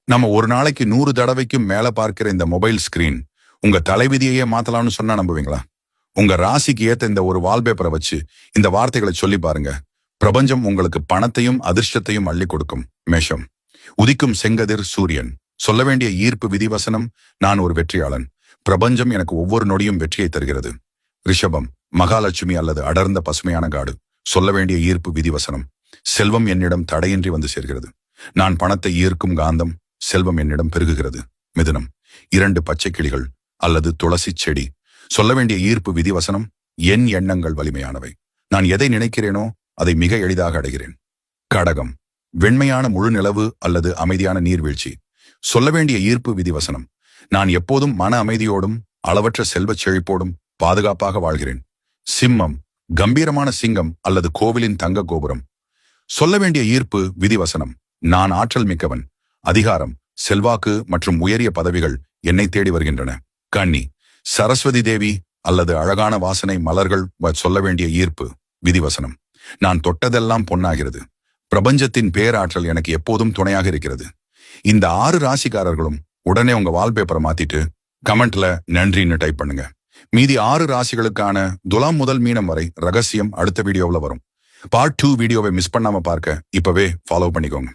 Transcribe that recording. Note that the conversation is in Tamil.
நம்ம ஒரு நாளைக்கு 100 தடவைக்கும் மேல பார்க்கிற இந்த மொபைல் ஸ்கிரீன் உங்க தலைவிதியையே மாத்தலாம்னு சொன்னா நம்புவீங்களா? உங்க ராசிக்கு ஏத்த இந்த ஒரு வால்பேப்பரை வச்சு இந்த வார்த்தைகளை சொல்லி பாருங்க. பிரபஞ்சம் உங்களுக்கு பணத்தையும் அதிர்ஷ்டத்தையும் அள்ளி கொடுக்கும். மேஷம், உதிக்கும் செங்கதிர் சூரியன். சொல்ல வேண்டிய ஈர்ப்பு விதிவசனம்: நான் ஒரு வெற்றியாளன். பிரபஞ்சம் எனக்கு ஒவ்வொரு நொடியும் வெற்றியை தருகிறது. ரிஷபம், மகாலட்சுமி அல்லது அடர்ந்த பசுமையான காடு. சொல்ல வேண்டிய ஈர்ப்பு விதிவசனம்: செல்வம் என்னிடம் தடையின்றி வந்து சேர்கிறது. நான் பணத்தை ஈர்க்கும் காந்தம். செல்வம் என்னிடம் பெருகுகிறது. மிதுனம், 2 பச்சை கிளிகள் அல்லது துளசி செடி. சொல்ல வேண்டிய ஈர்ப்பு விதிவசனம்: என் எண்ணங்கள் வலிமையானவை. நான் எதை நினைக்கிறேனோ அதை மிக எளிதாக அடைகிறேன். கடகம், வெண்மையான முழு நிலவு அல்லது அமைதியான நீர்வீழ்ச்சி. சொல்ல வேண்டிய ஈர்ப்பு விதிவசனம்: நான் எப்போதும் மன அமைதியோடும் அளவற்ற செல்வச் செழிப்போடும் பாதுகாப்பாக வாழ்கிறேன். சிம்மம், கம்பீரமான சிங்கம் அல்லது கோவிலின் தங்க கோபுரம். சொல்ல வேண்டிய ஈர்ப்பு விதிவசனம்: நான் ஆற்றல் மிக்கவன். அதிகாரம், செல்வாக்கு மற்றும் உயரிய பதவிகள் என்னை தேடி வருகின்றன. கன்னி, சரஸ்வதி தேவி அல்லது அழகான வாசனை மலர்கள். சொல்ல வேண்டிய ஈர்ப்பு விதிவசனம்: நான் தொட்டதெல்லாம் பொன்னாகிறது. பிரபஞ்சத்தின் பேராற்றல் எனக்கு எப்போதும் துணையாக இருக்கிறது. இந்த 6 ராசிக்காரர்களும் உடனே உங்க வால்பேப்பரை மாத்திட்டு கமெண்ட்ல நன்றின்னு டைப் பண்ணுங்க. மீதி 6 ராசிகளுக்கான துலாம் முதல் மீனம் வரை ரகசியம் அடுத்த வீடியோவில் வரும். பார்ட் 2 வீடியோவை மிஸ் பண்ணாம பார்க்க இப்பவே ஃபாலோ பண்ணிக்கோங்க.